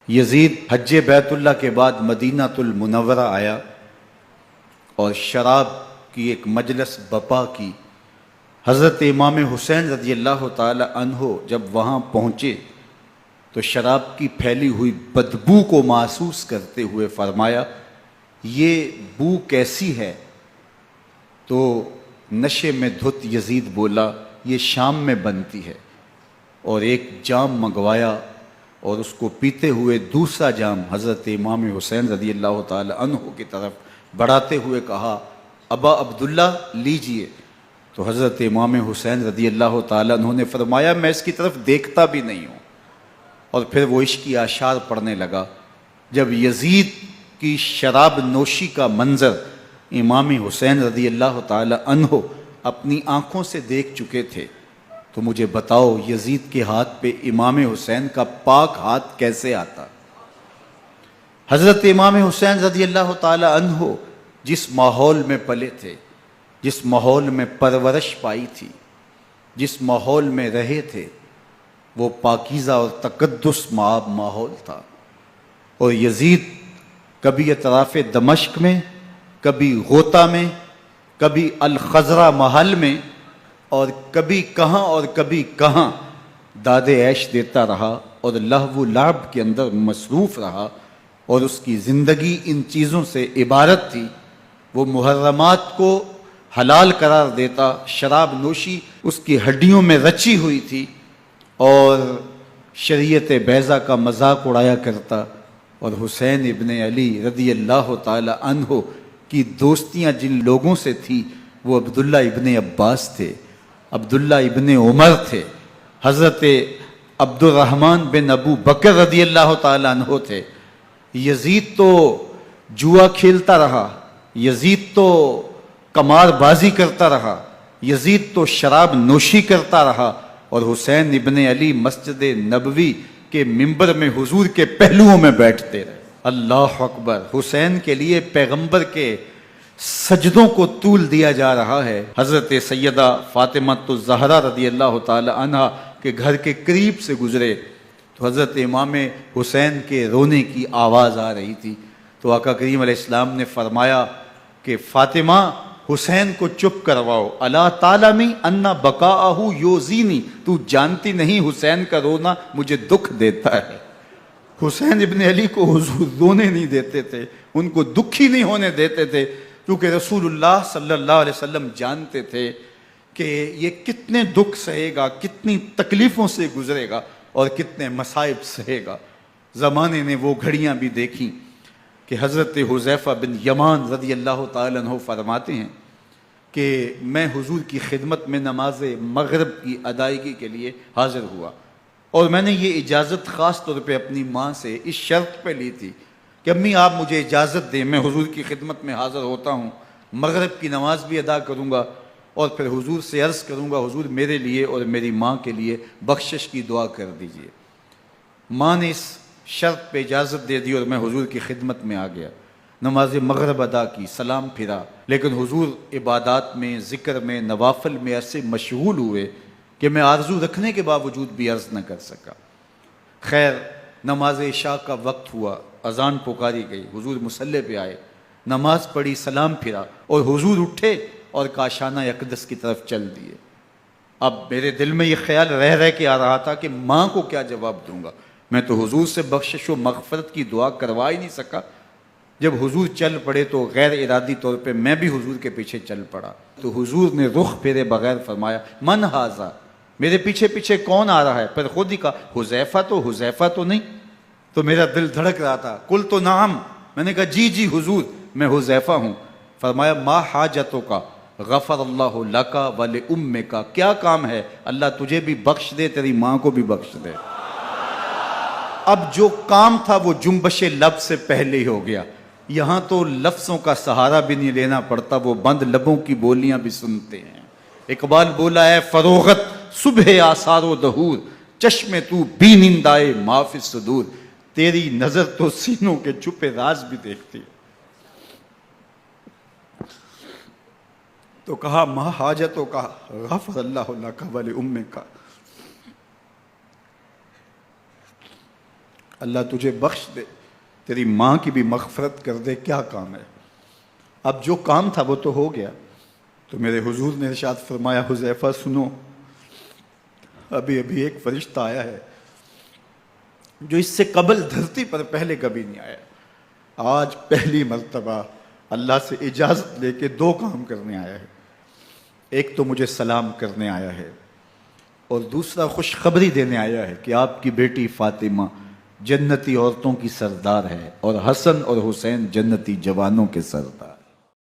یزید حج بیت اللہ کے بعد مدینہ المنورہ آیا اور شراب کی ایک مجلس بپا کی۔ حضرت امام حسین رضی اللہ تعالی عنہ جب وہاں پہنچے تو شراب کی پھیلی ہوئی بدبو کو محسوس کرتے ہوئے فرمایا، یہ بو کیسی ہے؟ تو نشے میں دھت یزید بولا، یہ شام میں بنتی ہے، اور ایک جام منگوایا اور اس کو پیتے ہوئے دوسرا جام حضرت امام حسین رضی اللہ تعالی عنہ کی طرف بڑھاتے ہوئے کہا، ابا عبداللہ لیجئے۔ تو حضرت امام حسین رضی اللہ تعالی عنہ نے فرمایا، میں اس کی طرف دیکھتا بھی نہیں ہوں، اور پھر وہ عشقی اشعار پڑھنے لگا۔ جب یزید کی شراب نوشی کا منظر امام حسین رضی اللہ تعالی عنہ اپنی آنکھوں سے دیکھ چکے تھے تو مجھے بتاؤ یزید کے ہاتھ پہ امام حسین کا پاک ہاتھ کیسے آتا؟ حضرت امام حسین رضی اللہ تعالی عنہ جس ماحول میں پلے تھے، جس ماحول میں پرورش پائی تھی، جس ماحول میں رہے تھے، وہ پاکیزہ اور تقدس مآب ماحول تھا۔ اور یزید کبھی اطراف دمشق میں، کبھی غوطہ میں، کبھی الخضرہ محل میں، اور کبھی کہاں اور کبھی کہاں داد عیش دیتا رہا اور لہو و لعب کے اندر مصروف رہا، اور اس کی زندگی ان چیزوں سے عبارت تھی۔ وہ محرمات کو حلال قرار دیتا، شراب نوشی اس کی ہڈیوں میں رچی ہوئی تھی، اور شریعت بیضہ کا مذاق اڑایا کرتا۔ اور حسین ابن علی رضی اللہ تعالی عنہ کی دوستیاں جن لوگوں سے تھی وہ عبداللہ ابن عباس تھے، عبداللہ ابن عمر تھے، حضرت عبد الرحمن بن ابو بکر رضی اللہ تعالی عنہ تھے۔ یزید تو جوا کھیلتا رہا، یزید تو قمار بازی کرتا رہا، یزید تو شراب نوشی کرتا رہا، اور حسین ابن علی مسجد نبوی کے ممبر میں حضور کے پہلوؤں میں بیٹھتے رہے۔ اللہ اکبر! حسین کے لیے پیغمبر کے سجدوں کو طول دیا جا رہا ہے۔ حضرت سیدہ فاطمہ الزہرا رضی اللہ تعالی عنہ کے گھر کے قریب سے گزرے تو حضرت امام حسین کے رونے کی آواز آ رہی تھی، تو آقا کریم علیہ السلام نے فرمایا کہ فاطمہ، حسین کو چپ کرواؤ، الا تعلمی ان بقاءہ یوزینی، تو جانتی نہیں حسین کا رونا مجھے دکھ دیتا ہے۔ حسین ابن علی کو حضور رونے نہیں دیتے تھے، ان کو دکھی نہیں ہونے دیتے تھے، کیونکہ رسول اللہ صلی اللہ علیہ وسلم جانتے تھے کہ یہ کتنے دکھ سہے گا، کتنی تکلیفوں سے گزرے گا اور کتنے مصائب سہے گا۔ زمانے نے وہ گھڑیاں بھی دیکھیں کہ حضرت حذیفہ بن یمان رضی اللہ تعالی عنہ فرماتے ہیں کہ میں حضور کی خدمت میں نماز مغرب کی ادائیگی کے لیے حاضر ہوا، اور میں نے یہ اجازت خاص طور پہ اپنی ماں سے اس شرط پہ لی تھی کہ امی آپ مجھے اجازت دیں، میں حضور کی خدمت میں حاضر ہوتا ہوں، مغرب کی نماز بھی ادا کروں گا، اور پھر حضور سے عرض کروں گا حضور میرے لیے اور میری ماں کے لیے بخشش کی دعا کر دیجئے۔ ماں نے اس شرط پہ اجازت دے دی اور میں حضور کی خدمت میں آ گیا، نماز مغرب ادا کی، سلام پھرا، لیکن حضور عبادات میں، ذکر میں، نوافل میں ایسے مشغول ہوئے کہ میں آرزو رکھنے کے باوجود بھی عرض نہ کر سکا۔ خیر، نماز عشاء کا وقت ہوا، اذان پکاری گئی، حضور مصلی پہ آئے، نماز پڑھی، سلام پھرا، اور حضور اٹھے اور کاشانہ اقدس کی طرف چل دیے۔ اب میرے دل میں یہ خیال رہ کے آ رہا تھا کہ ماں کو کیا جواب دوں گا، میں تو حضور سے بخشش و مغفرت کی دعا کروا ہی نہیں سکا۔ جب حضور چل پڑے تو غیر ارادی طور پہ میں بھی حضور کے پیچھے چل پڑا، تو حضور نے رخ پھیرے بغیر فرمایا، من ھذا، میرے پیچھے پیچھے کون آ رہا ہے؟ پھر خود ہی کہا، حذیفہ تو نہیں؟ تو میرا دل دھڑک رہا تھا، قلت نعم، میں نے کہا جی جی حضور میں حذیفہ ہوں۔ فرمایا، ما حاجتک غفر اللہ لک ولامک، کیا کام ہے؟ اللہ تجھے بھی بخش دے، تیری ماں کو بھی بخش دے۔ اب جو کام تھا وہ جنبش لب سے پہلے ہی ہو گیا، یہاں تو لفظوں کا سہارا بھی نہیں لینا پڑتا، وہ بند لبوں کی بولیاں بھی سنتے ہیں۔ اقبال بولا ہے، فروغت صبح آثار و دہور، چشم تو بی نندائے ما فی الصدور، تیری نظر تو سینوں کے چھپے راز بھی دیکھتی ہے۔ تو کہا، ما حاجتوں کا غفر اللہ لک ولامک، اللہ تجھے بخش دے، تیری ماں کی بھی مغفرت کر دے، کیا کام ہے؟ اب جو کام تھا وہ تو ہو گیا۔ تو میرے حضور نے ارشاد فرمایا، حذیفہ سنو، ابھی ابھی ایک فرشتہ آیا ہے جو اس سے قبل دھرتی پر پہلے کبھی نہیں آیا، آج پہلی مرتبہ اللہ سے اجازت لے کے 2 کام کرنے آیا ہے۔ ایک تو مجھے سلام کرنے آیا ہے، اور دوسرا خوشخبری دینے آیا ہے کہ آپ کی بیٹی فاطمہ جنتی عورتوں کی سردار ہے، اور حسن اور حسین جنتی جوانوں کے سردار۔